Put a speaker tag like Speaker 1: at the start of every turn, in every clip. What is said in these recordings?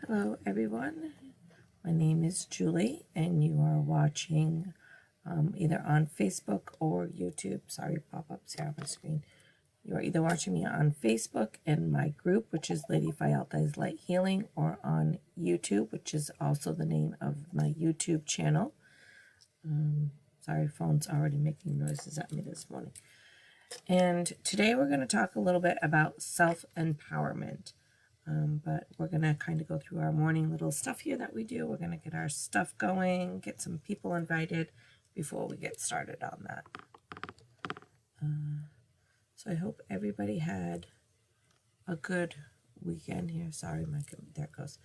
Speaker 1: Hello everyone, my name is Julie and you are watching either on Facebook or YouTube. Sorry, pop-ups here on my screen. You are either watching me on Facebook in my group, which is Lady Fayalta's Light Healing, or on YouTube, which is also the name of my YouTube channel. Sorry, phone's already making noises at me this morning. And today we're going to talk a little bit about self-empowerment. But we're going to kind of go through our morning little stuff here that we do. We're going to get our stuff going, get some people invited before we get started on that. So I hope everybody had a good weekend here. Sorry, there it goes.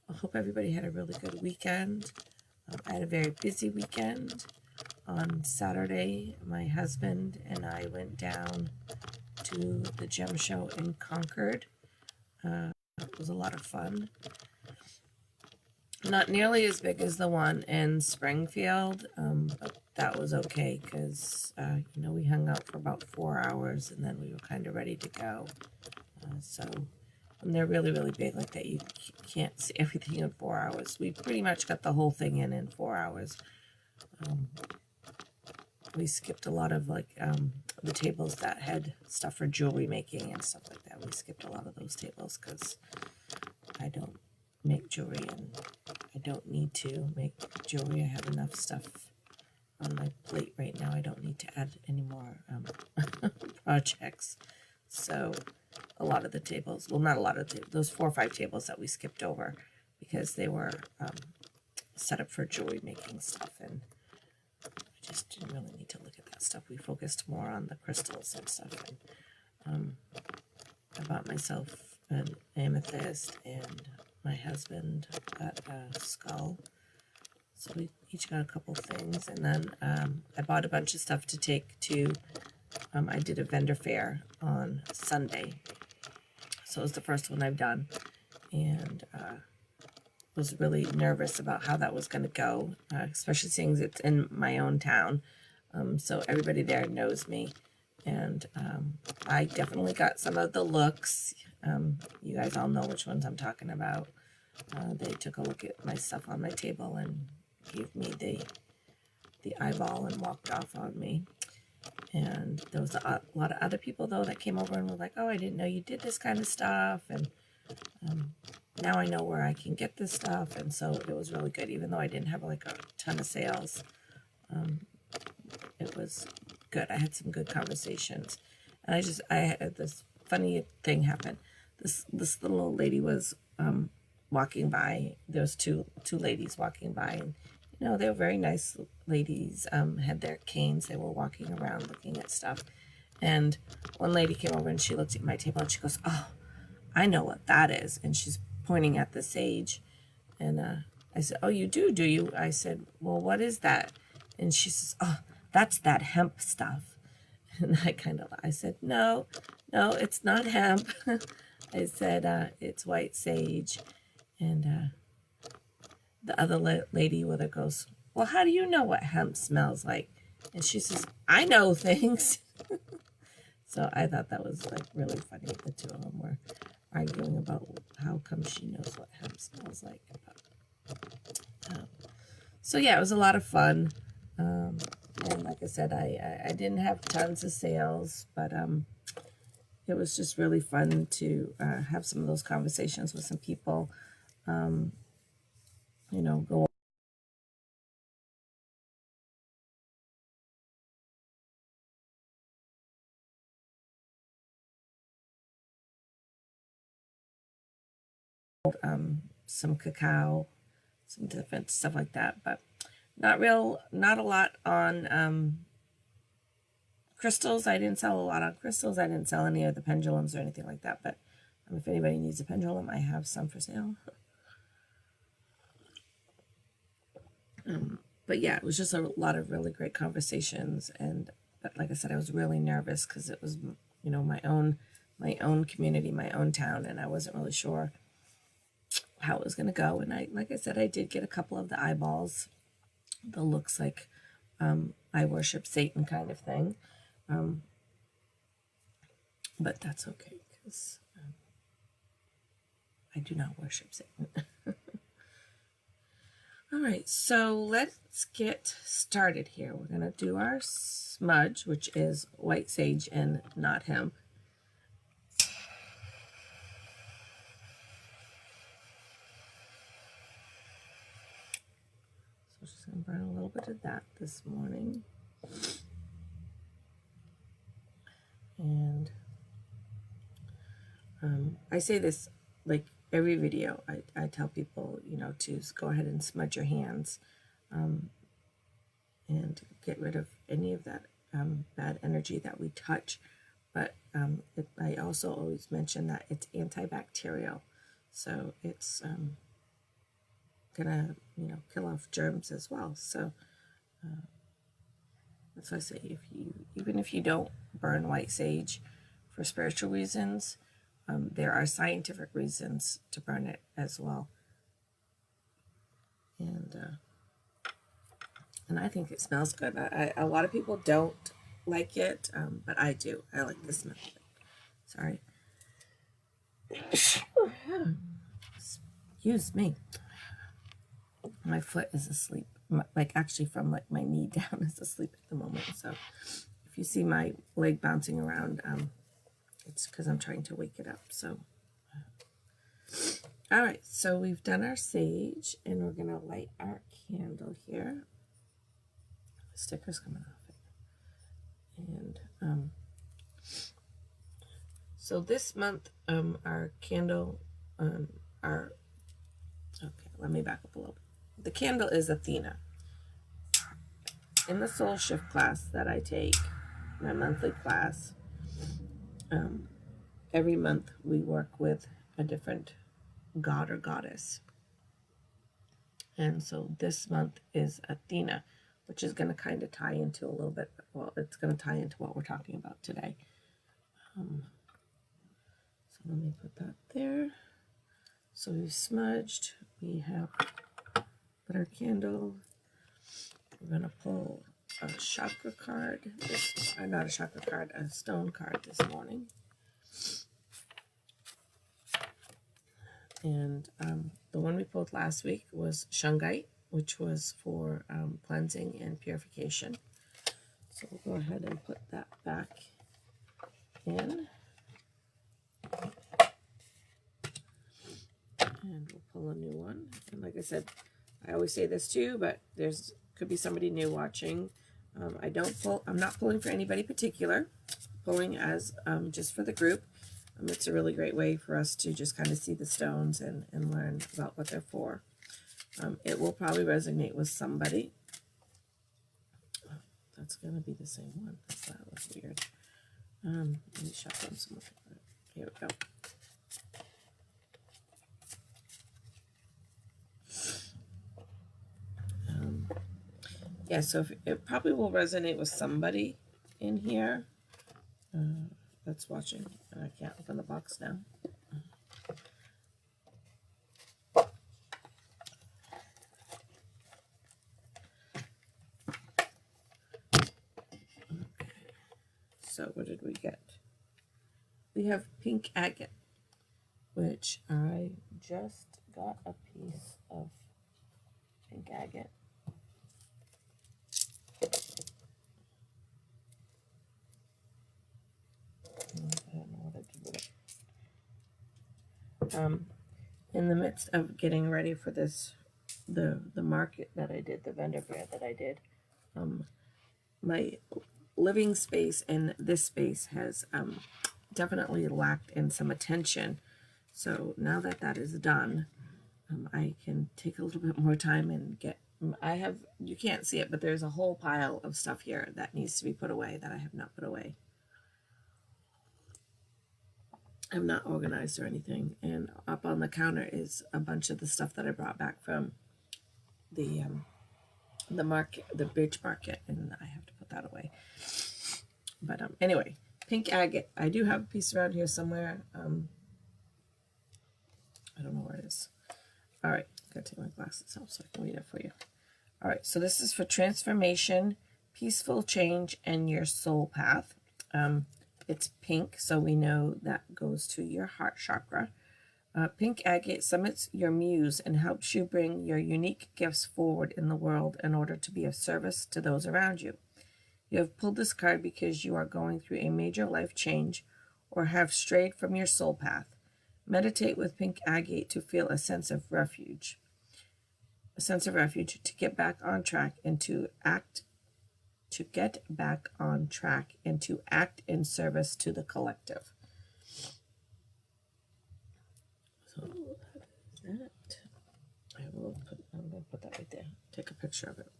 Speaker 1: I hope everybody had a really good weekend. I had a very busy weekend. On Saturday, my husband and I went down to the gem show in Concord. It was a lot of fun. Not nearly as big as the one in Springfield, but that was okay because, we hung out for about 4 hours and then we were kind of ready to go. So when they're really, really big like that, you can't see everything in 4 hours. We pretty much got the whole thing in 4 hours. We skipped a lot of the tables that had stuff for jewelry making and stuff like that. We skipped a lot of those tables because I don't make jewelry and I don't need to make jewelry. I have enough stuff on my plate right now. I don't need to add any more projects. So a lot of the tables, well, not a lot of those 4 or 5 tables that we skipped over because they were set up for jewelry making stuff, and I just didn't really need to look at that stuff. We focused more on the crystals and stuff. And I bought myself an amethyst, and my husband got a skull. So we each got a couple things. And then I bought a bunch of stuff to take to, I did a vendor fair on Sunday. So it was the first one I've done. And was really nervous about how that was going to go, especially seeing as it's in my own town. So everybody there knows me. And I definitely got some of the looks. You guys all know which ones I'm talking about. They took a look at my stuff on my table and gave me the eyeball and walked off on me. And there was a lot of other people, though, that came over and were like, oh, I didn't know you did this kind of stuff. And now I know where I can get this stuff. And so it was really good, even though I didn't have a ton of sales. It was good. I had some good conversations. And I had this funny thing happen. This little old lady was walking by. There was two ladies walking by, and they were very nice ladies. Had their canes. They were walking around looking at stuff. And one lady came over and she looked at my table and she goes, "Oh, I know what that is." And she's pointing at the sage. And I said, "Oh, you do you?" I said, "Well, what is that?" And she says, "Oh, that's that hemp stuff." And I said, no, it's not hemp. I said, it's white sage. And the other lady with her goes, "Well, how do you know what hemp smells like?" And she says, "I know things." So I thought that was really funny. The two of them were arguing about how come she knows what hemp smells like. So yeah, it was a lot of fun. And like I said, I didn't have tons of sales, but it was just really fun to have some of those conversations with some people. Go some cacao, some different stuff like that, but not a lot on crystals. I didn't sell a lot on crystals. I didn't sell any of the pendulums or anything like that, but if anybody needs a pendulum, I have some for sale. But yeah, it was just a lot of really great conversations. But like I said, I was really nervous because it was, my own community, my own town, and I wasn't really sure how it was going to go. And like I said, I did get a couple of the eyeballs. The looks like I worship Satan kind of thing. But that's okay because I do not worship Satan. All right, so let's get started here. We're going to do our smudge, which is white sage and not hemp. So I'm just going to burn a little bit of that this morning. And I say this like every video. I tell people, you know, to go ahead and smudge your hands and get rid of any of that bad energy that we touch. But I also always mention that it's antibacterial. So it's gonna, you know, kill off germs as well. So that's why I say, even if you don't burn white sage for spiritual reasons, there are scientific reasons to burn it as well. And I think it smells good. A lot of people don't like it, but I do. I like the smell of it. Sorry. Excuse me. My foot is asleep. Like actually from like my knee down is asleep at the moment. So if you see my leg bouncing around, it's because I'm trying to wake it up. So, all right. So we've done our sage, and we're gonna light our candle here. The sticker's coming off it, and so this month, our candle, okay. Let me back up a little bit. The candle is Athena. In the Soul Shift class that I take, my monthly class, every month we work with a different god or goddess. And so this month is Athena, which is going to kind of tie into a little bit, well, it's going to tie into what we're talking about today. So let me put that there. So we've smudged, we have lit our candle. We're going to pull a chakra card, not a chakra card, a stone card this morning. And the one we pulled last week was Shungite, which was for cleansing and purification. So we'll go ahead and put that back in. And we'll pull a new one. And like I said, I always say this too, but could be somebody new watching. I'm not pulling for anybody particular. Pulling as just for the group. It's a really great way for us to just kind of see the stones and learn about what they're for. It will probably resonate with somebody. Oh, that's going to be the same one. That was weird. Let me shuffle them some more. Here we go. Yeah, so it probably will resonate with somebody in here that's watching. And I can't open the box now. Okay. So what did we get? We have pink agate, which I just got a piece of pink agate. I don't know what I did with it. In the midst of getting ready for this, the market that I did, the vendor fair that I did, my living space and this space has definitely lacked in some attention. So now that that is done, I can take a little bit more time and you can't see it, but there's a whole pile of stuff here that needs to be put away that I have not put away. I'm not organized or anything. And up on the counter is a bunch of the stuff that I brought back from the market, the beach market, and I have to put that away. But anyway, pink agate. I do have a piece around here somewhere. I don't know where it is. All right, gotta take my glasses off so I can read it for you. All right, so this is for transformation, peaceful change, and your soul path. It's pink, so we know that goes to your heart chakra. Pink agate summits your muse and helps you bring your unique gifts forward in the world in order to be of service to those around you. You have pulled this card because you are going through a major life change or have strayed from your soul path. Meditate with pink agate to feel a sense of refuge. To get back on track and to act in service to the collective. So that I'm going to put that right there. Take a picture of it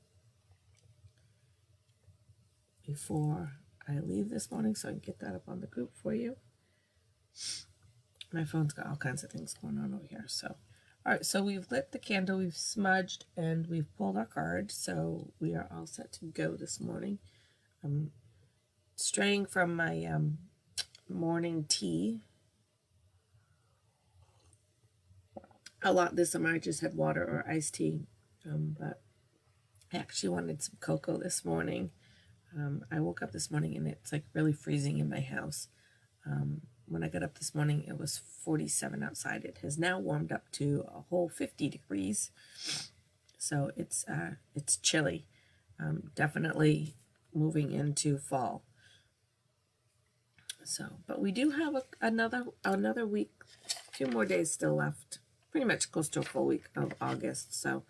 Speaker 1: before I leave this morning so I can get that up on the group for you. My phone's got all kinds of things going on over here. So, all right, so we've lit the candle, we've smudged, and we've pulled our card. So we are all set to go this morning. I'm straying from my morning tea. A lot this summer I just had water or iced tea, but I actually wanted some cocoa this morning. I woke up this morning and it's like really freezing in my house. When I got up this morning, it was 47 outside. It has now warmed up to a whole 50 degrees. So it's chilly. Definitely moving into fall. So, but we do have another week, 2 more days still left. Pretty much close to a full week of August. So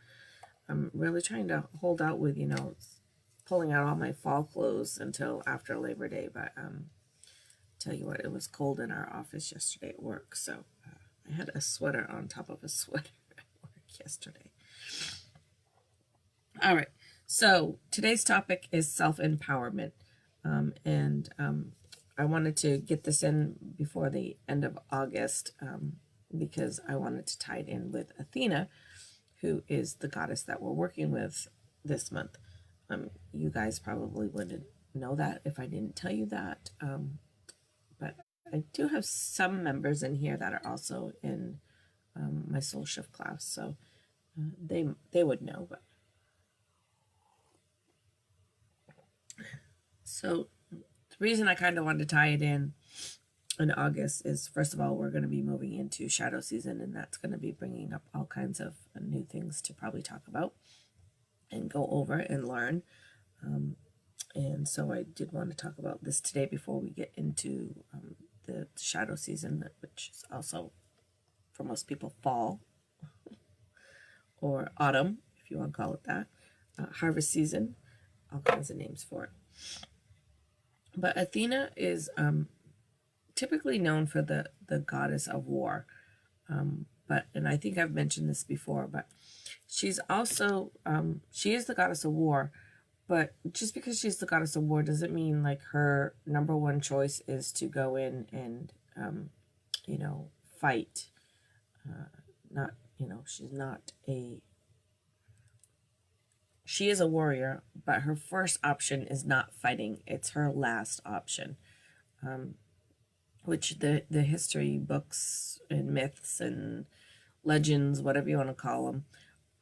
Speaker 1: I'm really trying to hold out with, pulling out all my fall clothes until after Labor Day. But tell you what, it was cold in our office yesterday at work. So I had a sweater on top of a sweater at work yesterday. All right. So today's topic is self-empowerment. And I wanted to get this in before the end of August because I wanted to tie it in with Athena, who is the goddess that we're working with this month. You guys probably wouldn't know that if I didn't tell you that. But I do have some members in here that are also in my soul shift class, so they would know. But so the reason I kind of wanted to tie it in August is, first of all, we're going to be moving into shadow season, and that's going to be bringing up all kinds of new things to probably talk about and go over and learn. And so I did want to talk about this today before we get into the shadow season, which is also, for most people, fall or autumn, if you want to call it that, harvest season, all kinds of names for it. But Athena is typically known for the goddess of war. And I think I've mentioned this before, but she's also, she is the goddess of war, but just because she's the goddess of war doesn't mean like her number one choice is to go in and, fight. She is a warrior, but her first option is not fighting. It's her last option. Which the history books and myths and legends, whatever you want to call them,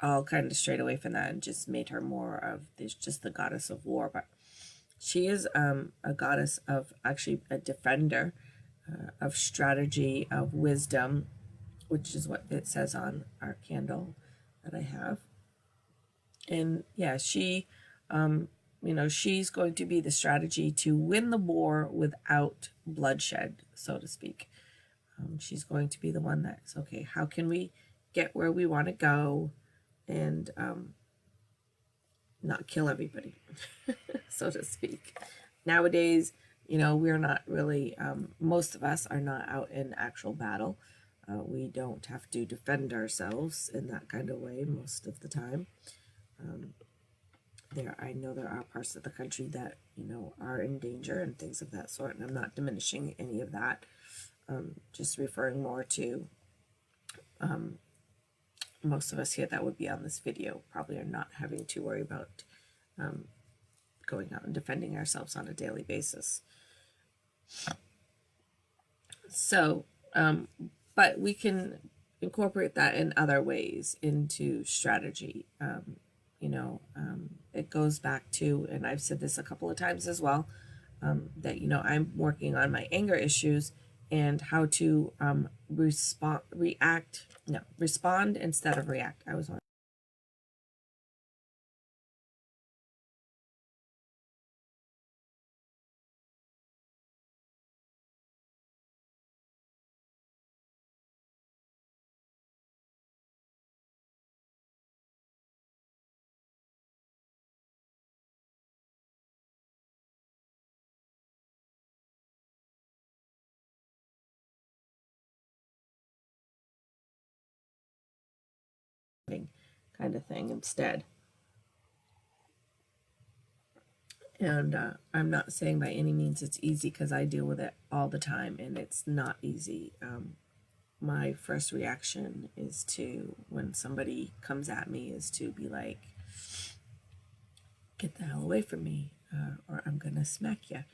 Speaker 1: all kind of strayed away from that and just made her more of just the goddess of war. But she is a goddess of, actually a defender, of strategy, of wisdom, which is what it says on our candle that I have. And yeah, she, she's going to be the strategy to win the war without bloodshed, so to speak. She's going to be the one that's, okay, how can we get where we want to go and not kill everybody, so to speak. Nowadays, we're not really, most of us are not out in actual battle. We don't have to defend ourselves in that kind of way most of the time. I know there are parts of the country that, are in danger and things of that sort, and I'm not diminishing any of that. Just referring more to most of us here that would be on this video probably are not having to worry about going out and defending ourselves on a daily basis. So, but we can incorporate that in other ways into strategy. It goes back to, and I've said this a couple of times as well, that, I'm working on my anger issues, and how to respond instead of react. I was on kind of thing instead. And I'm not saying by any means it's easy, because I deal with it all the time and it's not easy. My first reaction is to, when somebody comes at me, is to be like, get the hell away from me, or I'm gonna smack you.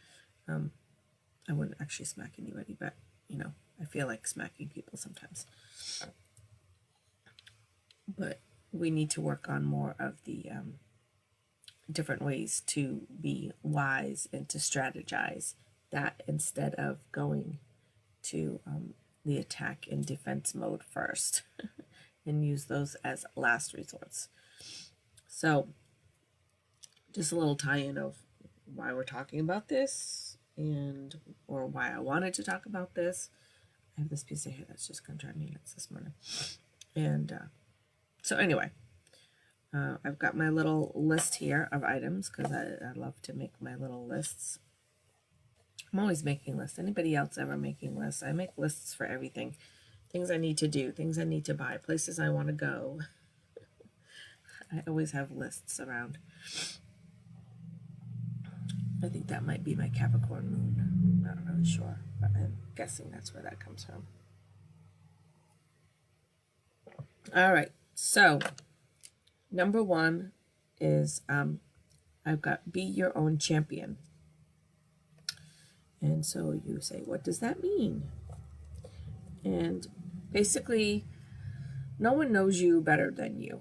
Speaker 1: I wouldn't actually smack anybody, but you know, I feel like smacking people sometimes. But we need to work on more of the different ways to be wise and to strategize that, instead of going to the attack and defense mode first and use those as last resorts. So just a little tie-in of why we're talking about this, and or why I wanted to talk about this. I have this piece of hair that's just going to drive me nuts this morning. And so anyway, I've got my little list here of items, because I love to make my little lists. I'm always making lists. Anybody else ever making lists? I make lists for everything. Things I need to do, things I need to buy, places I want to go. I always have lists around. I think that might be my Capricorn moon. I'm not really sure, but I'm guessing that's where that comes from. All right, so number one is I've got be your own champion. And so you say, what does that mean? And basically, no one knows you better than you.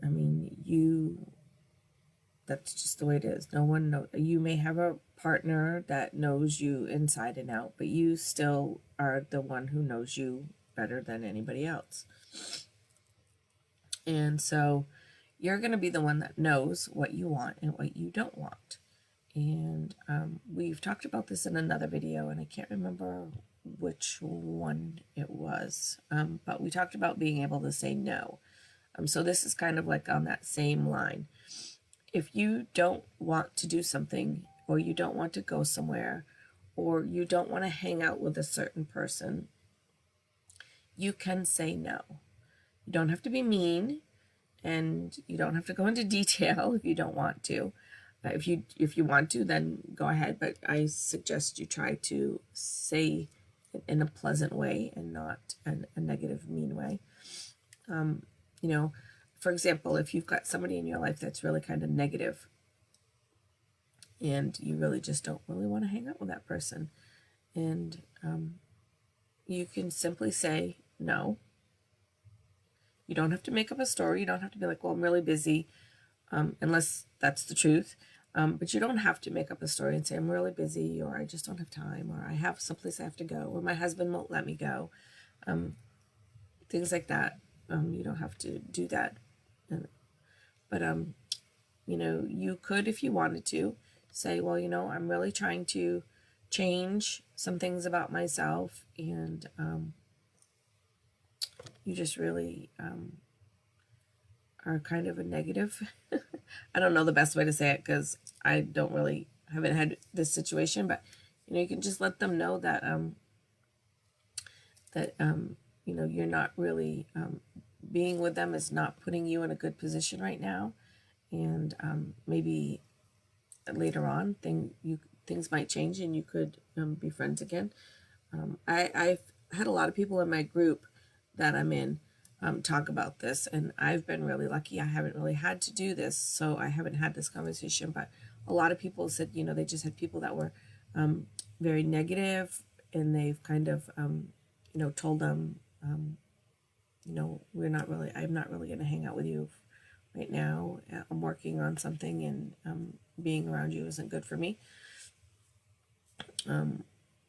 Speaker 1: I mean, that's just the way it is. No one knows. You may have a partner that knows you inside and out, but you still are the one who knows you better than anybody else. And so you're going to be the one that knows what you want and what you don't want. And we've talked about this in another video, and I can't remember which one it was, but we talked about being able to say no. So this is kind of like on that same line. If you don't want to do something, or you don't want to go somewhere, or you don't want to hang out with a certain person, you can say no. You don't have to be mean, and you don't have to go into detail if you don't want to. If you want to, then go ahead, but I suggest you try to say it in a pleasant way and not a negative, mean way. You know, for example, if you've got somebody in your life that's really kind of negative, and you really just don't really want to hang out with that person, and you can simply say no. You don't have to make up a story. You don't have to be like, well, I'm really busy, unless that's the truth. But you don't have to make up a story and say, I'm really busy, or I just don't have time, or I have someplace I have to go, or my husband won't let me go. Things like that. You don't have to do that. But, you know, you could, if you wanted to, say, well, you know, I'm really trying to change some things about myself, and you just really are kind of a negative. I don't know the best way to say it, because I haven't had this situation, but you know, you can just let them know that you know, you're not really being with them is not putting you in a good position right now, and maybe later on things might change and you could be friends again. I've had a lot of people in my group that I'm in talk about this, and I've been really lucky. I haven't really had to do this, so I haven't had this conversation, but a lot of people said, you know, they just had people that were very negative, and they've kind of you know, told them you know, I'm not really going to hang out with you right now. I'm working on something, and being around you isn't good for me.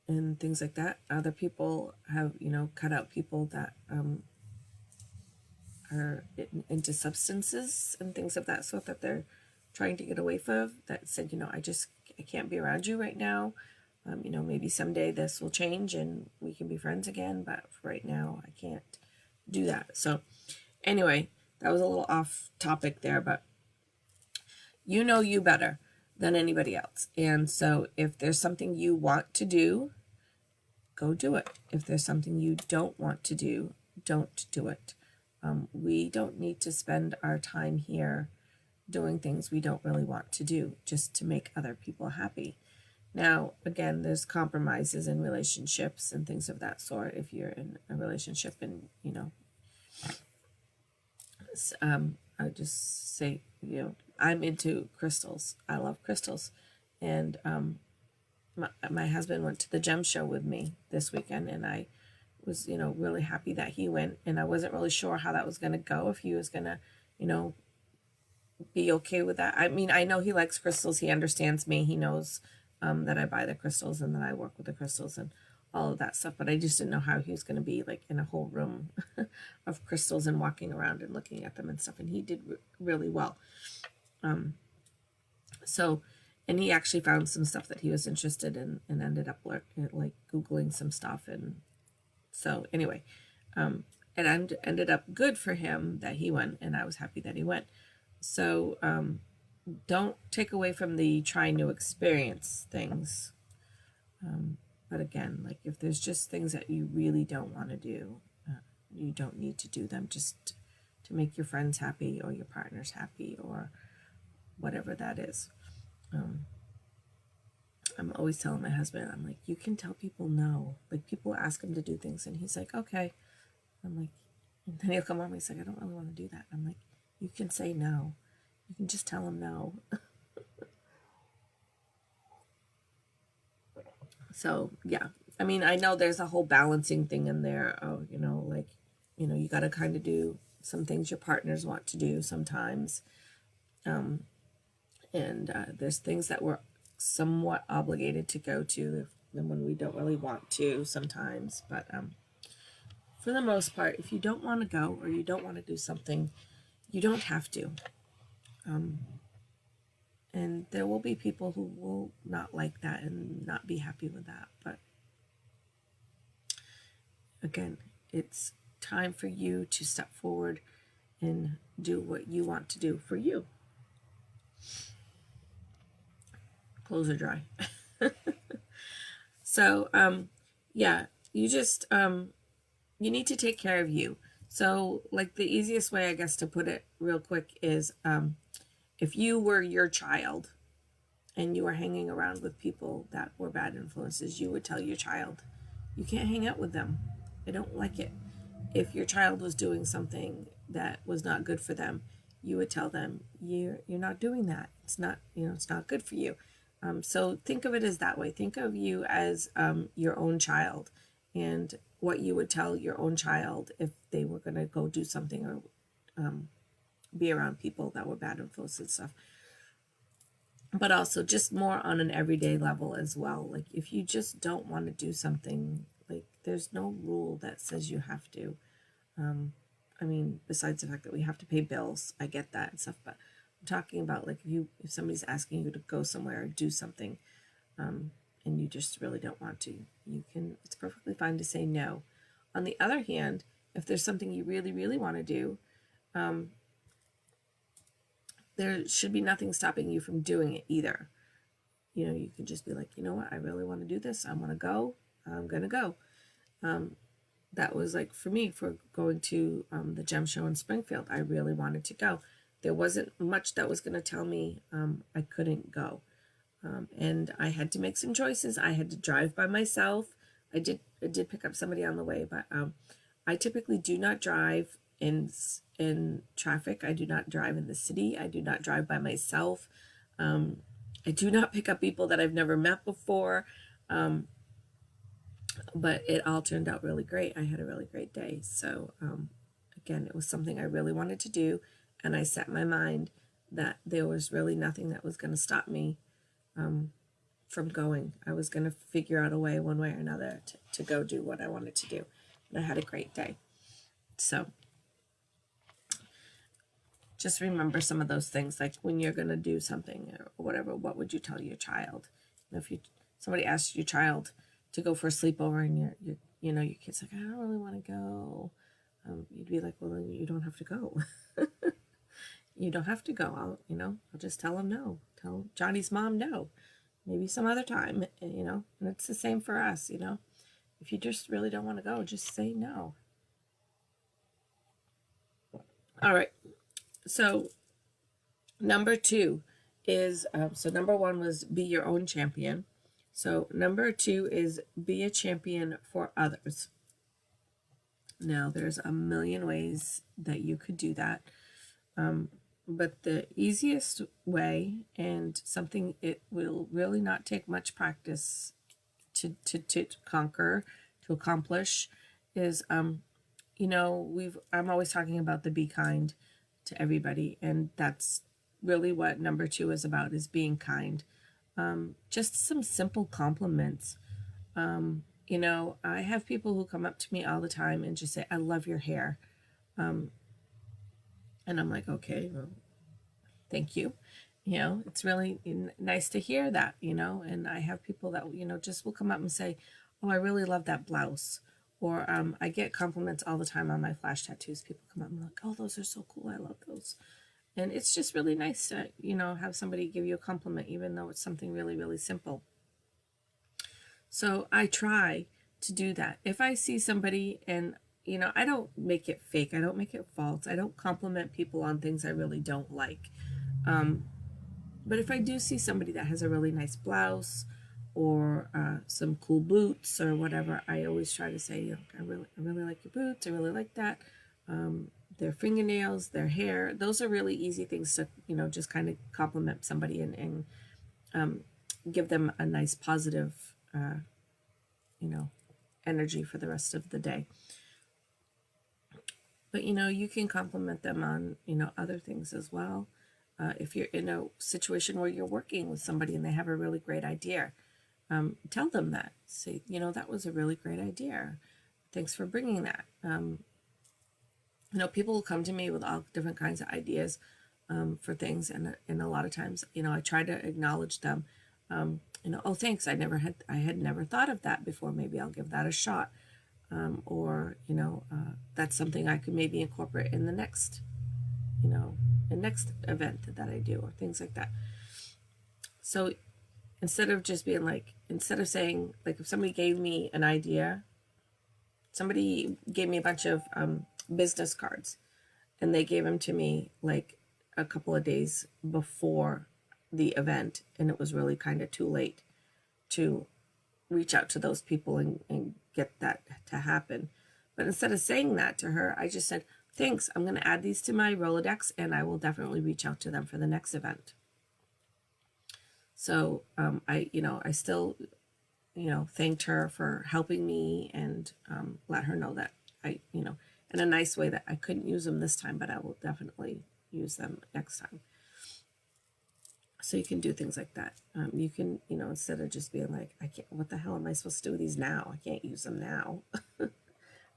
Speaker 1: and things like that. Other people have, cut out people that are into substances and things of that sort that they're trying to get away from, that said, I can't be around you right now. Maybe someday this will change and we can be friends again, but right now I can't do that. So anyway, that was a little off topic there, but you know you better than anybody else. And so if there's something you want to do, go do it. If there's something you don't want to do, don't do it. We don't need to spend our time here doing things we don't really want to do just to make other people happy. Now, again, there's compromises in relationships and things of that sort. If you're in a relationship and, I just say, I'm into crystals. I love crystals. And my husband went to the gem show with me this weekend, and I was, really happy that he went. And I wasn't really sure how that was going to go, if he was going to, be okay with that. I mean, I know he likes crystals. He understands me. He knows that I buy the crystals and that I work with the crystals and all of that stuff. But I just didn't know how he was going to be like in a whole room of crystals and walking around and looking at them and stuff. And he did really well. And he actually found some stuff that he was interested in and ended up like Googling some stuff. And so anyway, it ended up good for him that he went, and I was happy that he went. So don't take away from the trying to experience things. But again, like if there's just things that you really don't want to do, you don't need to do them just to make your friends happy or your partners happy or whatever that is. I'm always telling my husband, I'm like, you can tell people no. Like people ask him to do things and he's like, okay. I'm like, and then he'll come on, he's like, I don't really want to do that. I'm like, you can say no. You can just tell him no. So, yeah. I mean, I know there's a whole balancing thing in there. Oh, you got to kind of do some things your partners want to do sometimes. And there's things that we're somewhat obligated to go to when we don't really want to sometimes. But for the most part, if you don't want to go or you don't want to do something, you don't have to. And there will be people who will not like that and not be happy with that. But again, it's time for you to step forward and do what you want to do for you. Clothes are dry. So, yeah, you just, you need to take care of you. So, like, the easiest way, I guess, to put it real quick is, if you were your child and you were hanging around with people that were bad influences, you would tell your child, you can't hang out with them. I don't like it. If your child was doing something that was not good for them, you would tell them, you're not doing that. It's not, it's not good for you. So think of it as that way. Think of you as your own child and what you would tell your own child if they were going to go do something or be around people that were bad influences and stuff. But also just more on an everyday level as well. Like if you just don't want to do something, like there's no rule that says you have to. I mean, besides the fact that we have to pay bills, I get that and stuff, but I'm talking about like if somebody's asking you to go somewhere or do something, and you just really don't want to, it's perfectly fine to say no. On the other hand, if there's something you really, really want to do, there should be nothing stopping you from doing it either. You can just be like, you know what, I really want to do this. I want to go. I'm going to go. That was like for me, for going to the gem show in Springfield. I really wanted to go. There wasn't much that was going to tell me I couldn't go. And I had to make some choices. I had to drive by myself. I did pick up somebody on the way, but I typically do not drive in traffic. I do not drive in the city. I do not drive by myself. I do not pick up people that I've never met before. But it all turned out really great. I had a really great day. So again, it was something I really wanted to do. And I set my mind that there was really nothing that was going to stop me from going. I was going to figure out a way, one way or another, to go do what I wanted to do. And I had a great day. So just remember some of those things, like when you're going to do something or whatever, what would you tell your child? And if somebody asks your child to go for a sleepover and your kid's like, I don't really want to go. You'd be like, well, then you don't have to go. You don't have to go. I'll just tell him no. Tell Johnny's mom no. Maybe some other time, and it's the same for us, If you just really don't want to go, just say no. All right. So number 2 is, so number 1 was be your own champion. So number 2 is be a champion for others. Now, there's a million ways that you could do that. But the easiest way, and something it will really not take much practice to conquer, to accomplish, is, I'm always talking about the be kind to everybody. And that's really what number 2 is about, is being kind. Just some simple compliments. I have people who come up to me all the time and just say, I love your hair. And I'm like, okay, well, thank you. It's really nice to hear that, and I have people that, just will come up and say, oh, I really love that blouse. Or I get compliments all the time on my flash tattoos. People come up and like, oh, those are so cool. I love those. And it's just really nice to, have somebody give you a compliment, even though it's something really, really simple. So I try to do that. If I see somebody and, I don't make it fake. I don't make it false. I don't compliment people on things I really don't like. But if I do see somebody that has a really nice blouse or some cool boots or whatever, I always try to say, I really like your boots. I really like that. Their fingernails, their hair, those are really easy things to, just kind of compliment somebody and give them a nice positive, energy for the rest of the day. But, you can compliment them on, other things as well. If you're in a situation where you're working with somebody and they have a really great idea, tell them that. Say, that was a really great idea. Thanks for bringing that. People will come to me with all different kinds of ideas for things, and a lot of times, I try to acknowledge them. Oh, thanks. I had never thought of that before. Maybe I'll give that a shot. Or that's something I could maybe incorporate in the next event that I do, or things like that. So instead of saying, like, if somebody gave me an idea, somebody gave me a bunch of business cards, and they gave them to me like a couple of days before the event, and it was really kind of too late to reach out to those people and get that to happen. But instead of saying that to her, I just said, thanks, I'm going to add these to my Rolodex, and I will definitely reach out to them for the next event. So I still, thanked her for helping me, and let her know that I, in a nice way, that I couldn't use them this time, but I will definitely use them next time. So you can do things like that. You can, instead of just being like, what the hell am I supposed to do with these now? I can't use them now. I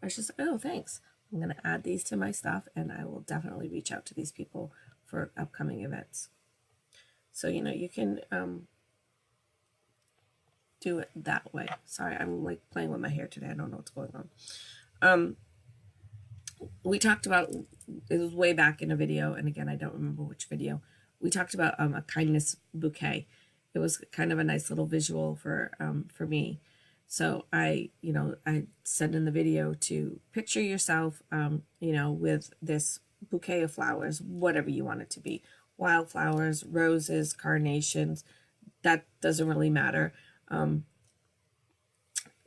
Speaker 1: was just, oh, thanks. I'm going to add these to my stuff, and I will definitely reach out to these people for upcoming events. So, you can do it that way. Sorry, I'm like playing with my hair today. I don't know what's going on. We talked about, it was way back in a video, and again, I don't remember which video. We talked about a kindness bouquet. It was kind of a nice little visual for me. So I said in the video to picture yourself, with this bouquet of flowers, whatever you want it to be. Wildflowers, roses, carnations, that doesn't really matter.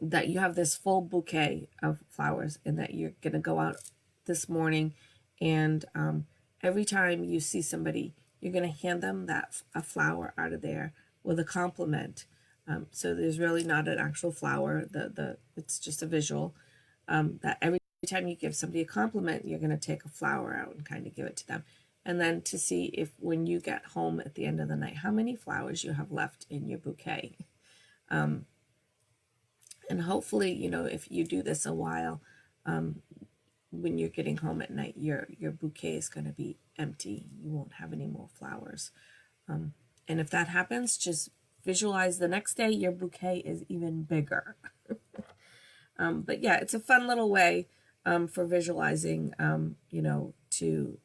Speaker 1: That you have this full bouquet of flowers, and that you're going to go out this morning, and every time you see somebody, you're going to hand them a flower out of there with a compliment. So there's really not an actual flower. It's just a visual. That every time you give somebody a compliment, you're going to take a flower out and kind of give it to them. And then to see if when you get home at the end of the night, how many flowers you have left in your bouquet. And hopefully, you know, if you do this a while, when you're getting home at night, your bouquet is going to be empty. You won't have any more flowers. And if that happens, just visualize the next day your bouquet is even bigger. But yeah, it's a fun little way for visualizing, you know, to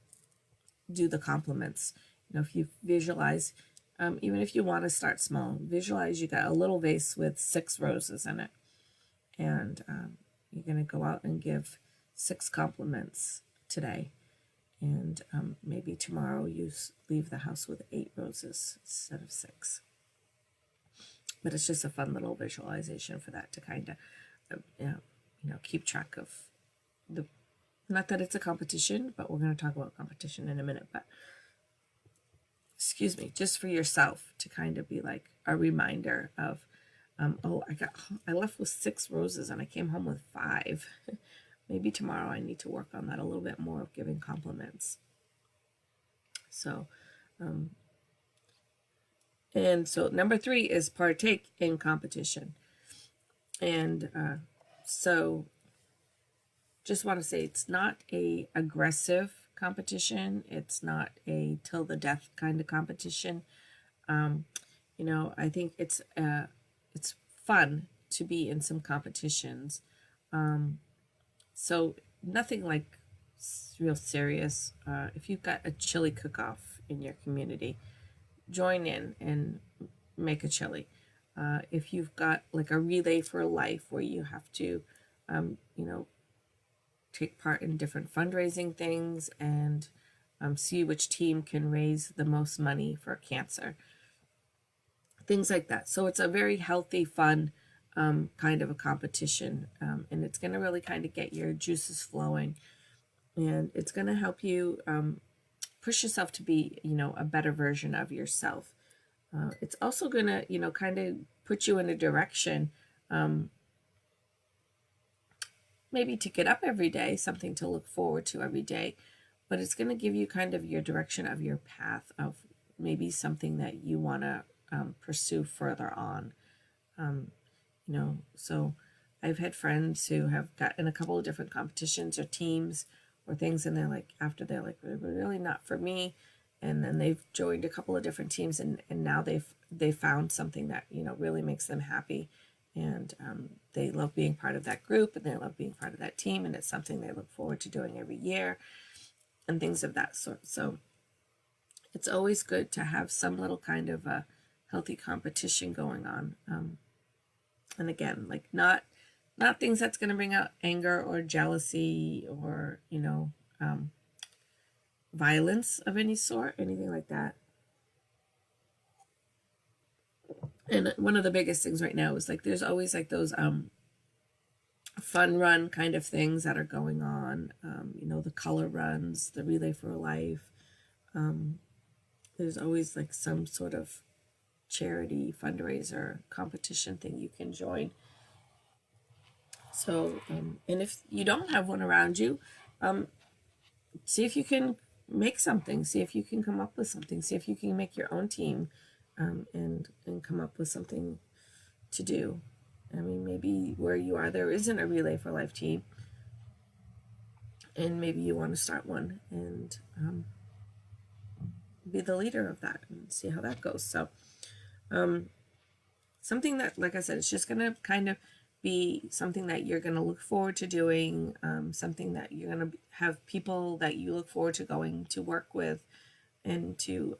Speaker 1: do the compliments. You know, if you visualize, even if you want to start small, visualize you got a little vase with 6 roses in it. And you're going to go out and give 6 compliments today. And maybe tomorrow you leave the house with 8 roses instead of 6. But it's just a fun little visualization for that to kind of, you know, keep track of the, not that it's a competition, but we're going to talk about competition in a minute, but excuse me, just for yourself to kind of be like a reminder of, oh, I left with 6 roses and I came home with 5. Maybe tomorrow I need to work on that a little bit more of giving compliments. So, and so number 3 is partake in competition. And so just want to say it's not a aggressive competition. It's not a till the death kind of competition. You know, I think it's fun to be in some competitions. So nothing like real serious. If you've got a chili cook-off in your community, join in and make a chili. If you've got like a relay for life where you have to, you know, take part in different fundraising things and see which team can raise the most money for cancer. Things like that. So it's a very healthy, fun kind of a competition. And it's going to really kind of get your juices flowing. And it's going to help you push yourself to be, you know, a better version of yourself. It's also going to, you know, kind of put you in a direction, maybe to get up every day, something to look forward to every day, but it's going to give you kind of your direction of your path of maybe something that you want to pursue further on. You know, so I've had friends who have gotten a couple of different competitions or teams or things, and they're like, after they're like, really not for me. And then they've joined a couple of different teams, and now they've found something that, you know, really makes them happy. And they love being part of that group, and they love being part of that team, and it's something they look forward to doing every year and things of that sort. So it's always good to have some little kind of a healthy competition going on. And again, like not things that's going to bring out anger or jealousy or, you know, violence of any sort, anything like that. And one of the biggest things right now is like there's always like those fun run kind of things that are going on. You know, the color runs, the Relay for Life. There's always like some sort of charity fundraiser competition thing you can join. So, and if you don't have one around you, see if you can make something. See if you can come up with something. See if you can make your own team, and come up with something to do. I mean, maybe where you are, there isn't a Relay for Life team, and maybe you want to start one and be the leader of that and see how that goes. So, something that, like I said, it's just going to kind of be something that you're going to look forward to doing, something that you're going to have people that you look forward to going to work with and to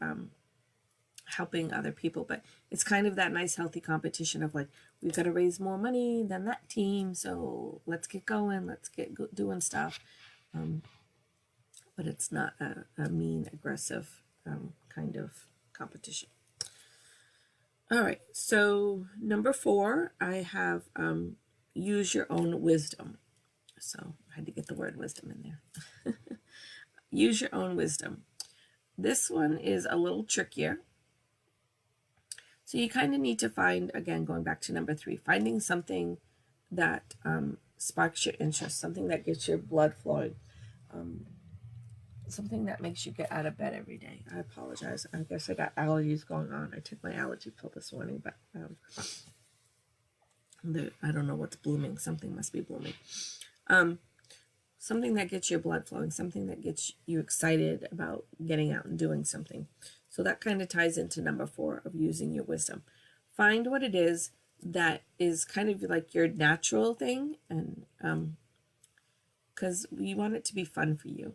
Speaker 1: helping other people. But it's kind of that nice healthy competition of like, we've got to raise more money than that team, so let's get going, let's get doing stuff. But it's not a mean, aggressive kind of competition. All right, so number 4, I have use your own wisdom. So I had to get the word wisdom in there. Use your own wisdom. This one is a little trickier. So you kind of need to find, again, going back to number 3, finding something that sparks your interest, something that gets your blood flowing, something that makes you get out of bed every day. I apologize. I guess I got allergies going on. I took my allergy pill this morning, but I don't know what's blooming. Something must be blooming. Something that gets your blood flowing, something that gets you excited about getting out and doing something. So that kind of ties into number 4 of using your wisdom. Find what it is that is kind of like your natural thing, and because we want it to be fun for you.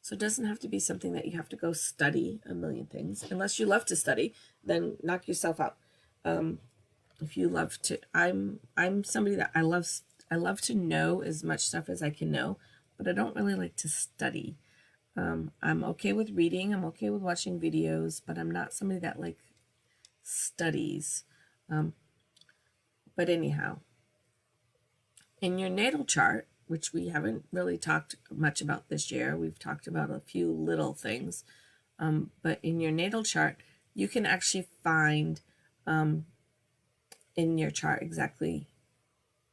Speaker 1: So it doesn't have to be something that you have to go study a million things. Unless you love to study, then knock yourself out. If you love to, I'm somebody that I love to know as much stuff as I can know, but I don't really like to study. I'm okay with reading, I'm okay with watching videos, but I'm not somebody that like studies. But anyhow, in your natal chart, which we haven't really talked much about this year, we've talked about a few little things, but in your natal chart, you can actually find in your chart exactly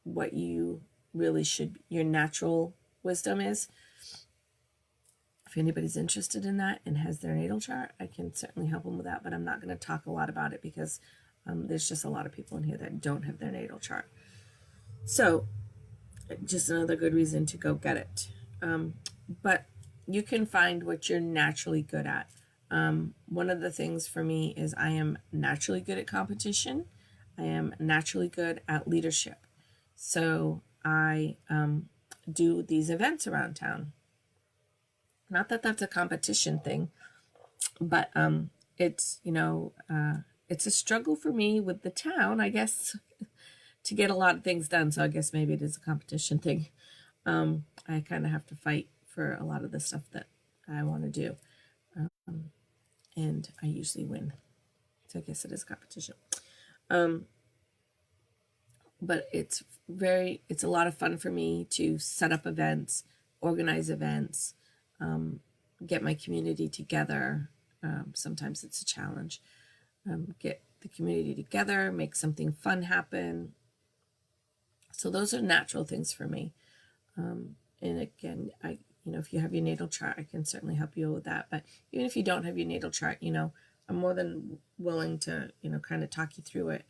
Speaker 1: what you really should, your natural wisdom is. If anybody's interested in that and has their natal chart, I can certainly help them with that, but I'm not going to talk a lot about it because there's just a lot of people in here that don't have their natal chart. So just another good reason to go get it. But you can find what you're naturally good at. One of the things for me is I am naturally good at competition. I am naturally good at leadership. So I do these events around town. Not that that's a competition thing, but it's, it's a struggle for me with the town, I guess, to get a lot of things done. So I guess maybe it is a competition thing. I kind of have to fight for a lot of the stuff that I want to do. And I usually win. So I guess it is competition. But it's a lot of fun for me to set up events, organize events, get my community together. Sometimes it's a challenge. Get the community together, make something fun happen. So those are natural things for me. And again, if you have your natal chart, I can certainly help you with that. But even if you don't have your natal chart, I'm more than willing to, kind of talk you through it.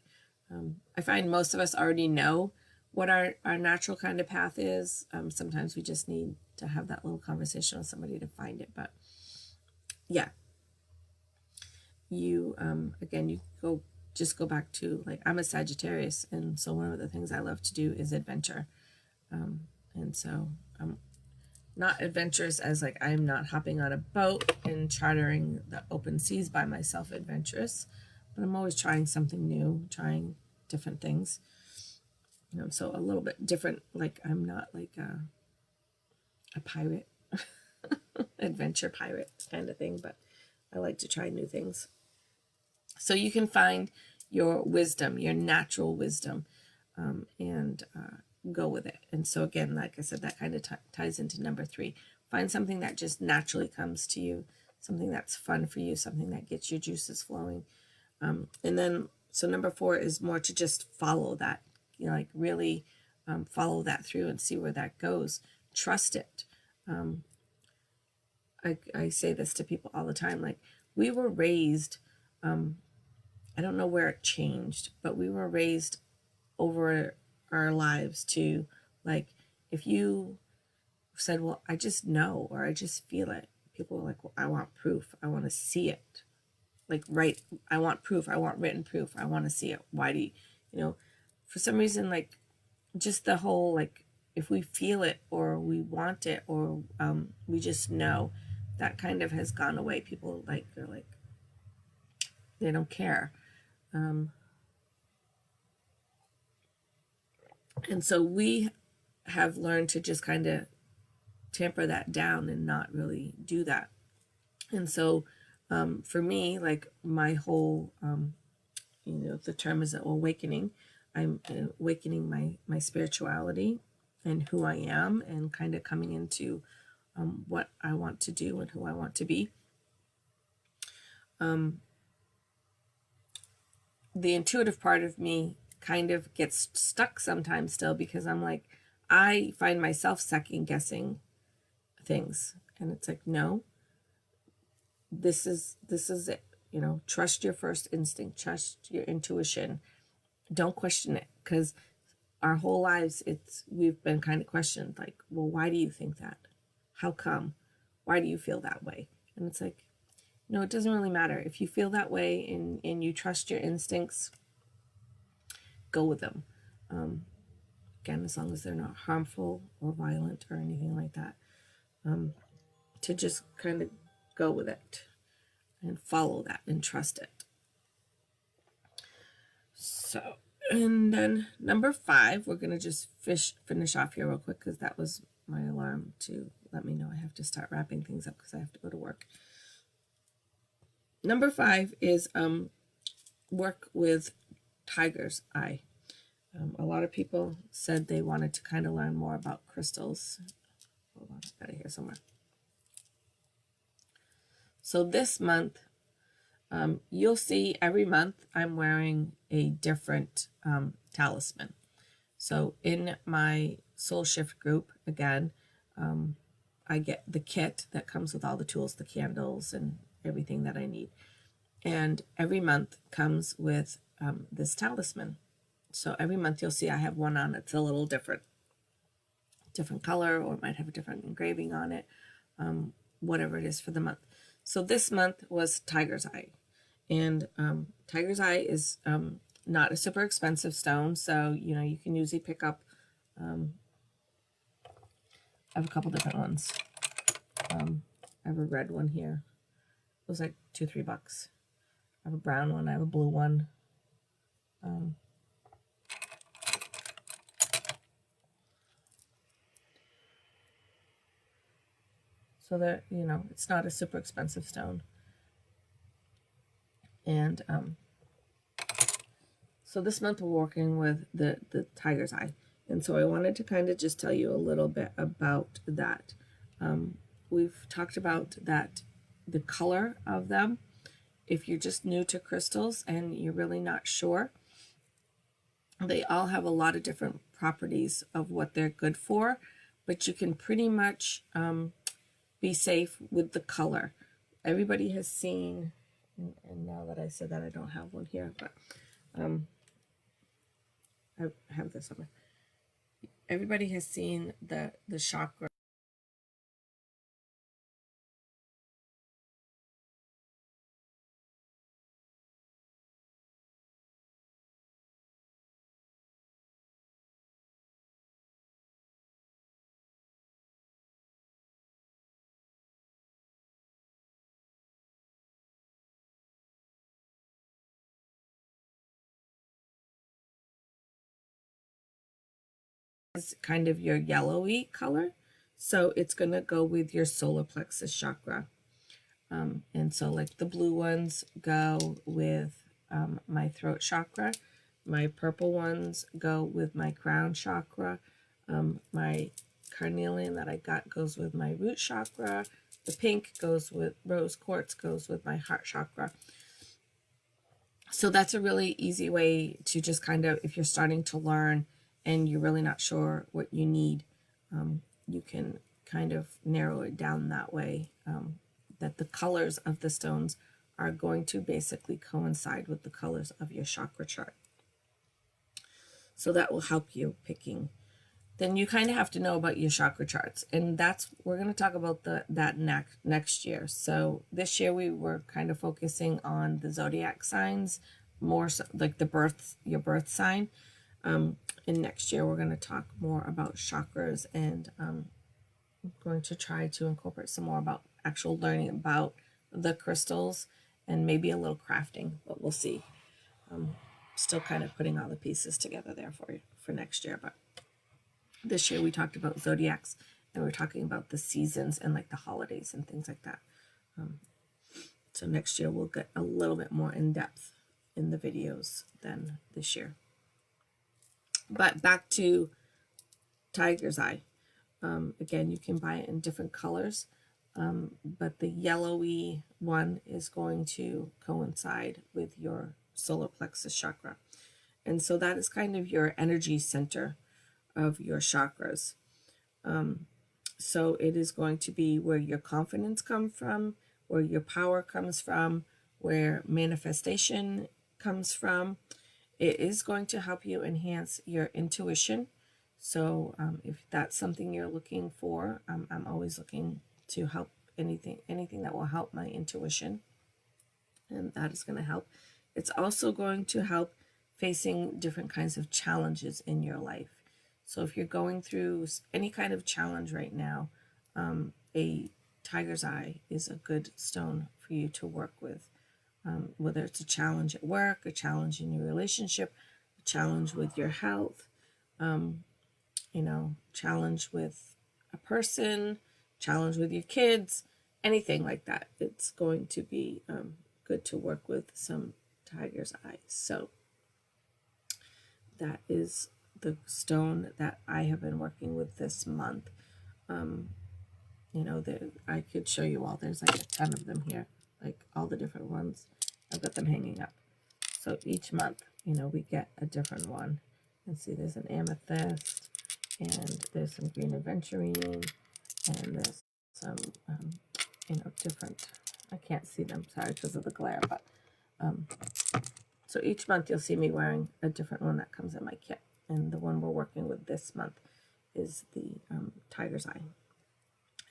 Speaker 1: I find most of us already know what our natural kind of path is. Sometimes we just need to have that little conversation with somebody to find it. But yeah, you, again, you go back to, like, I'm a Sagittarius. And so one of the things I love to do is adventure. And so I'm not adventurous as like I'm not hopping on a boat and chartering the open seas by myself adventurous, but I'm always trying something new, trying different things. So a little bit different. Like I'm not like a pirate, adventure pirate kind of thing, but I like to try new things. So you can find your wisdom, your natural wisdom, and go with it. And so again, like I said, that kind of ties into number 3. Find something that just naturally comes to you, something that's fun for you, something that gets your juices flowing. And then, so number 4 is more to just follow that, like really follow that through and see where that goes. Trust it. I say this to people all the time, like we were raised, I don't know where it changed, but we were raised over our lives to, like, if you said, well, I just know, or I just feel it, people were like, well, I want proof, I want to see it, like, right, I want proof, I want written proof, I want to see it. Why do you, for some reason, like, just the whole, like, if we feel it or we want it or we just know, that kind of has gone away. People they're like, they don't care. And so we have learned to just kind of tamper that down and not really do that. And so for me, like my whole, the term is awakening. I'm awakening my spirituality and who I am, and kind of coming into what I want to do and who I want to be. The intuitive part of me kind of gets stuck sometimes still, because I'm like, I find myself second guessing things, and it's like, no, this is it. Trust your first instinct, trust your intuition. don't question it, because our whole lives we've been kind of questioned, like, well, why do you think that? How come? Why do you feel that way? And it's like, no, it doesn't really matter. If you feel that way and you trust your instincts, go with them. Again, as long as they're not harmful or violent or anything like that, to just kind of go with it and follow that and trust it. So, and then number 5, we're going to just finish off here real quick, because that was my alarm to let me know I have to start wrapping things up because I have to go to work. Number 5 is work with tiger's eye. A lot of people said they wanted to kind of learn more about crystals. Hold on, I got it here somewhere. So this month, you'll see every month I'm wearing a different talisman. So in my Soul Shift group, again, I get the kit that comes with all the tools, the candles, and everything that I need. And every month comes with this talisman. So every month you'll see I have one on. It's a little different color, or it might have a different engraving on it, whatever it is for the month. So this month was Tiger's Eye. And Tiger's Eye is not a super expensive stone. So, you can usually pick up, I have a couple different ones. I have a red one here. It was like $2-3. I have a brown one. I have a blue one. So that, it's not a super expensive stone. And so this month we're working with the Tiger's Eye. And so I wanted to kind of just tell you a little bit about that. We've talked about that, the color of them. If you're just new to crystals and you're really not sure, they all have a lot of different properties of what they're good for, but you can pretty much be safe with the color. Everybody has seen, and now that I said that, I don't have one here, but I have this one. Everybody has seen the chakra. Is kind of your yellowy color, so it's going to go with your solar plexus chakra. And so like the blue ones go with my throat chakra, my purple ones go with my crown chakra, my carnelian that I got goes with my root chakra, the pink goes with rose quartz, goes with my heart chakra. So that's a really easy way to just kind of, if you're starting to learn and you're really not sure what you need, you can kind of narrow it down that way, that the colors of the stones are going to basically coincide with the colors of your chakra chart. So that will help you picking. Then you kind of have to know about your chakra charts, and we're going to talk about that next year. So this year we were kind of focusing on the zodiac signs, more so like your birth sign. And next year we're going to talk more about chakras, and I'm going to try to incorporate some more about actual learning about the crystals and maybe a little crafting, but we'll see. Still kind of putting all the pieces together there for you for next year. But this year we talked about zodiacs, and we're talking about the seasons and like the holidays and things like that. So next year we'll get a little bit more in depth in the videos than this year. But back to Tiger's Eye. Again, you can buy it in different colors, but the yellowy one is going to coincide with your solar plexus chakra. And so that is kind of your energy center of your chakras. So it is going to be where your confidence comes from, where your power comes from, where manifestation comes from. It is going to help you enhance your intuition. So if that's something you're looking for, I'm always looking to help anything that will help my intuition, and that is going to help. It's also going to help facing different kinds of challenges in your life. So if you're going through any kind of challenge right now, a tiger's eye is a good stone for you to work with. Whether it's a challenge at work, a challenge in your relationship, a challenge with your health, challenge with a person, challenge with your kids, anything like that. It's going to be good to work with some tiger's eyes. So that is the stone that I have been working with this month. I could show you all. There's like a ton of them here, like all the different ones. I've got them hanging up. So each month, we get a different one. And see, there's an amethyst, and there's some green aventurine, and there's some, different, I can't see them, sorry, because of the glare, but, so each month you'll see me wearing a different one that comes in my kit. And the one we're working with this month is the tiger's eye.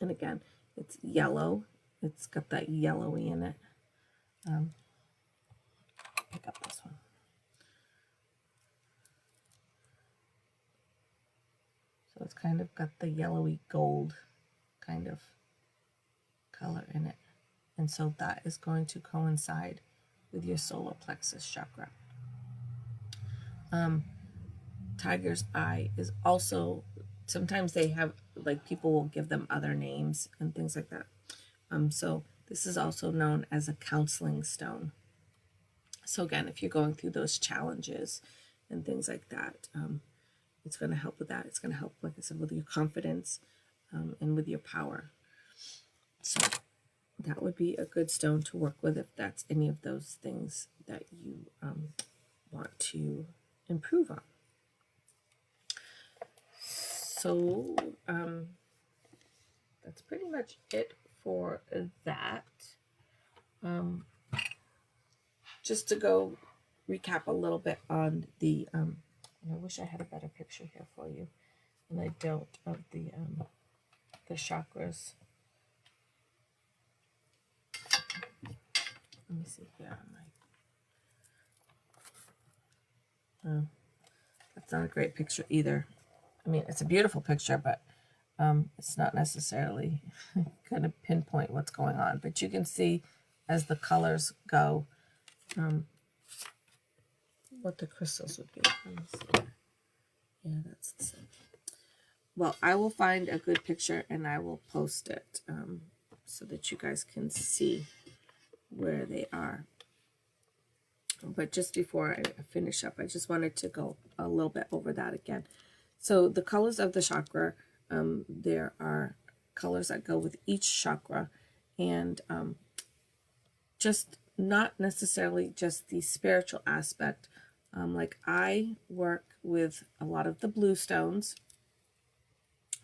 Speaker 1: And again, it's yellow. It's got that yellowy in it. Pick up this one. So it's kind of got the yellowy gold kind of color in it. And so that is going to coincide with your solar plexus chakra. Tiger's eye is also, sometimes they have, like, people will give them other names and things like that. So this is also known as a counseling stone. So again, if you're going through those challenges and things like that, it's going to help with that. It's going to help, like I said, with your confidence and with your power. So that would be a good stone to work with if that's any of those things that you want to improve on. So that's pretty much it for that. Just to go recap a little bit on the, and I wish I had a better picture here for you, and I don't, of the chakras. Let me see here. That's not a great picture either. I mean, it's a beautiful picture, but it's not necessarily going to pinpoint what's going on. But you can see as the colors go what the crystals would be. Let me see. Yeah, that's the same. Well, I will find a good picture and I will post it so that you guys can see where they are. But just before I finish up, I just wanted to go a little bit over that again. So the colors of the chakra, there are colors that go with each chakra, and just not necessarily just the spiritual aspect. Like I work with a lot of the blue stones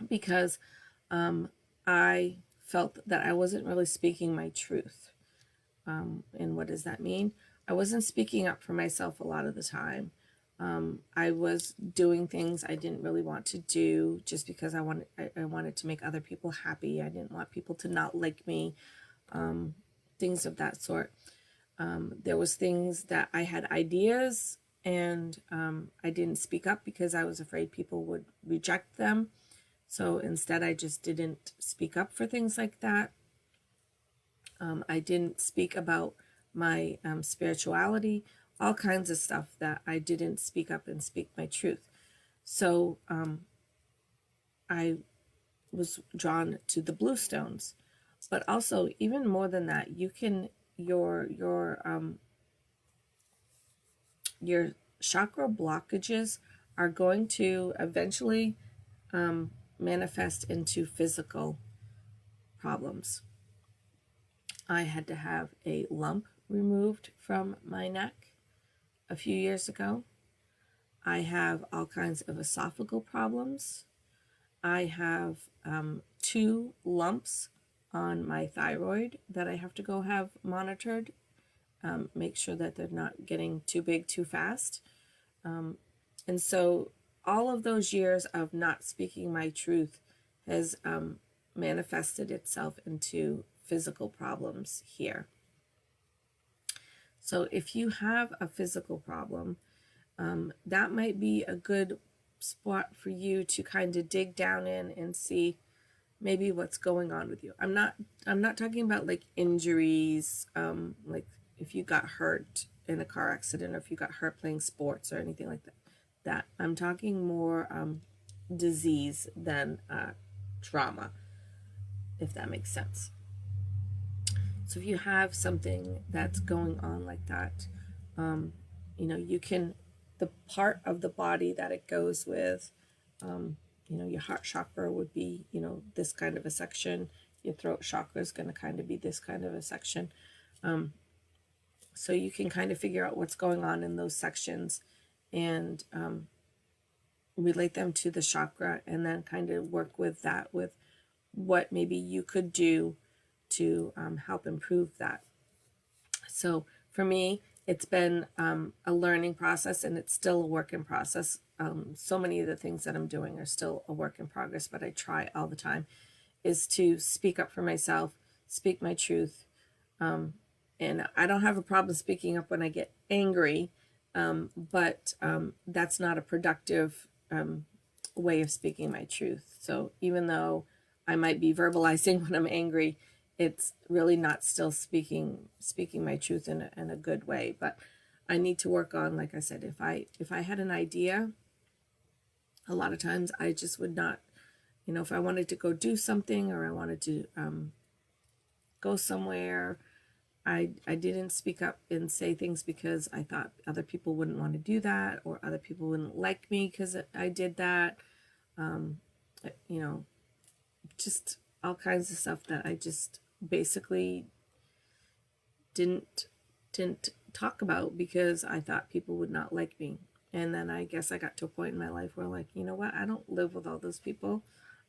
Speaker 1: because I felt that I wasn't really speaking my truth. And what does that mean? I wasn't speaking up for myself a lot of the time. I was doing things I didn't really want to do just because I wanted to make other people happy. I didn't want people to not like me, things of that sort. There was things that I had ideas and I didn't speak up because I was afraid people would reject them. So instead, I just didn't speak up for things like that. I didn't speak about my spirituality, all kinds of stuff that I didn't speak up and speak my truth. So I was drawn to the blue stones. But also, even more than that, you can, your chakra blockages are going to eventually manifest into physical problems. I had to have a lump removed from my neck a few years ago. I have all kinds of esophageal problems. I have 2 lumps on my thyroid that I have to go have monitored. Make sure that they're not getting too big too fast. And so all of those years of not speaking my truth has manifested itself into physical problems here. So if you have a physical problem, that might be a good spot for you to kind of dig down in and see maybe what's going on with you. I'm not talking about like injuries, like if you got hurt in a car accident or if you got hurt playing sports or anything like that. I'm talking more disease than trauma, if that makes sense. So if you have something that's going on like that, you can, the part of the body that it goes with, your heart chakra would be, this kind of a section. Your throat chakra is going to kind of be this kind of a section. So you can kind of figure out what's going on in those sections and relate them to the chakra, and then kind of work with that, with what maybe you could do to help improve that. So for me, it's been a learning process, and it's still a work in process. So many of the things that I'm doing are still a work in progress, but I try all the time is to speak up for myself, speak my truth. And I don't have a problem speaking up when I get angry, but that's not a productive way of speaking my truth. So even though I might be verbalizing when I'm angry, it's really not still speaking my truth in a good way. But I need to work on, like I said, if I had an idea, a lot of times I just would not, if I wanted to go do something or I wanted to go somewhere, I didn't speak up and say things because I thought other people wouldn't want to do that, or other people wouldn't like me because I did that. Just all kinds of stuff that I just basically didn't talk about because I thought people would not like me. And then I guess I got to a point in my life where, like, you know what? I don't live with all those people.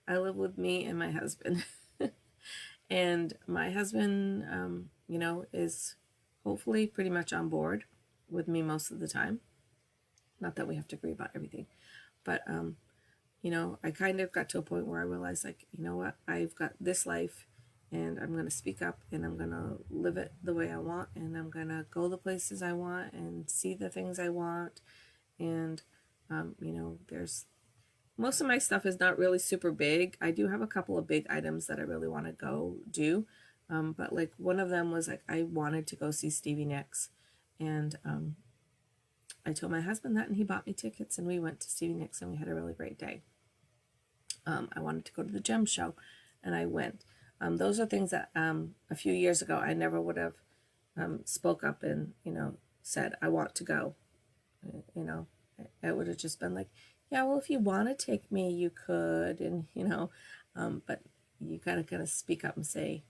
Speaker 1: I live with me and my husband. And my husband, is hopefully pretty much on board with me most of the time. Not that we have to agree about everything, but, I kind of got to a point where I realized, like, you know what, I've got this life and I'm going to speak up and I'm going to live it the way I want, and I'm going to go the places I want and see the things I want. And, there's most of my stuff is not really super big. I do have a couple of big items that I really want to go do. But like one of them was like, I wanted to go see Stevie Nicks. And I told my husband that, and he bought me tickets, and we went to Stevie Nicks, and we had a really great day. I wanted to go to the gem show, and I went. Those are things that a few years ago I never would have spoke up and, said, I want to go. It would have just been like, yeah, well, if you want to take me, you could. And, but you gotta kind of speak up and say,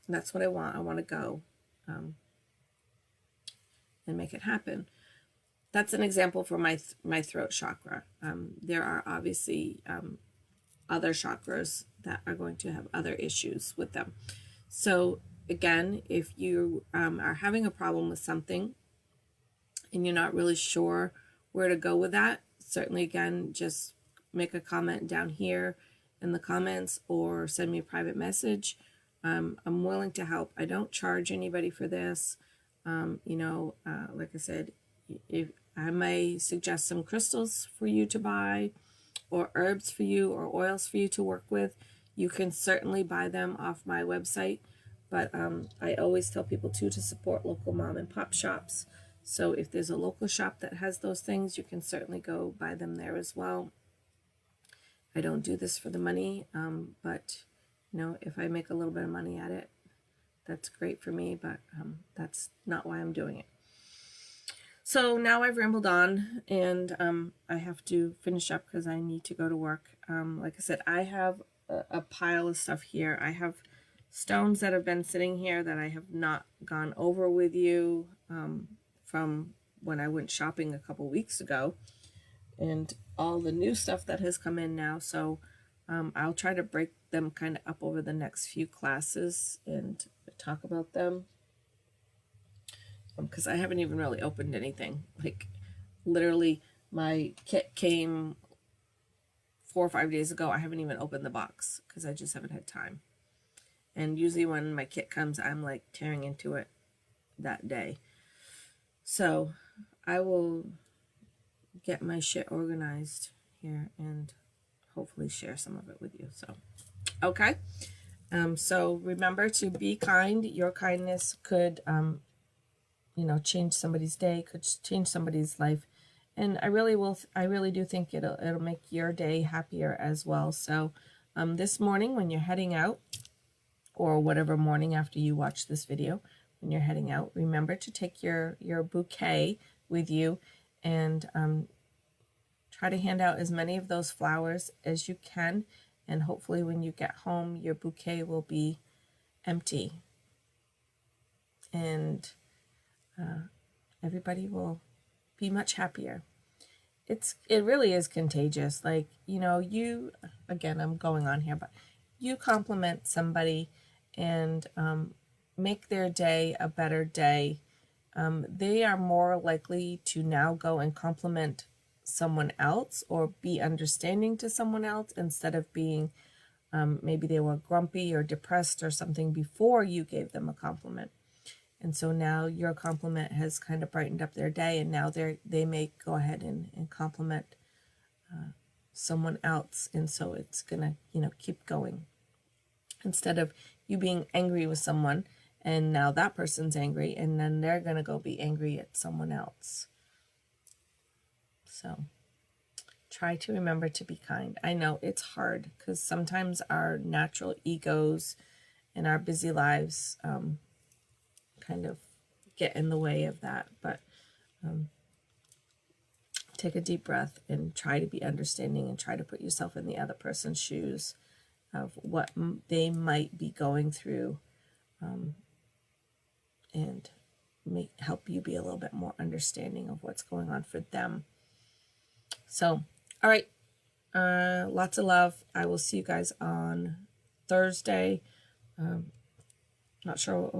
Speaker 1: that's what I want. I want to go, and make it happen. That's an example for my throat chakra. There are obviously other chakras that are going to have other issues with them. So again, if you are having a problem with something and you're not really sure where to go with that, certainly, again, just make a comment down here in the comments or send me a private message. I'm willing to help. I don't charge anybody for this. Like I said, if I may suggest some crystals for you to buy, or herbs for you, or oils for you to work with, you can certainly buy them off my website. But I always tell people to support local mom and pop shops. So if there's a local shop that has those things, you can certainly go buy them there as well. I don't do this for the money, but if I make a little bit of money at it, that's great for me, but that's not why I'm doing it. So now I've rambled on, and I have to finish up because I need to go to work. Like I said, I have a pile of stuff here. I have stones that have been sitting here that I have not gone over with you from when I went shopping a couple weeks ago, and all the new stuff that has come in now. So I'll try to break them kind of up over the next few classes and talk about them, because I haven't even really opened anything. Like, Literally, my kit came 4 or 5 days ago. I haven't even opened the box because I just haven't had time. And usually when my kit comes, I'm like tearing into it that day. So I will get my shit organized here and hopefully share some of it with you. So, okay. So remember to be kind. Your kindness could, change somebody's day, could change somebody's life. And I really do think it'll make your day happier as well. So this morning when you're heading out, or whatever morning after you watch this video, when you're heading out, remember to take your bouquet with you and try to hand out as many of those flowers as you can. And hopefully when you get home, your bouquet will be empty. And everybody will be much happier. It really is contagious. Like, again, I'm going on here, but you compliment somebody and make their day a better day, they are more likely to now go and compliment someone else or be understanding to someone else instead of being, maybe they were grumpy or depressed or something before you gave them a compliment. And so now your compliment has kind of brightened up their day, and now they may go ahead and compliment someone else. And so it's going to, keep going. Instead of you being angry with someone and now that person's angry and then they're going to go be angry at someone else. So try to remember to be kind. I know it's hard because sometimes our natural egos and our busy lives kind of get in the way of that. But take a deep breath and try to be understanding and try to put yourself in the other person's shoes of what they might be going through, and help you be a little bit more understanding of what's going on for them. So, all right, lots of love. I will see you guys on Thursday. Not sure what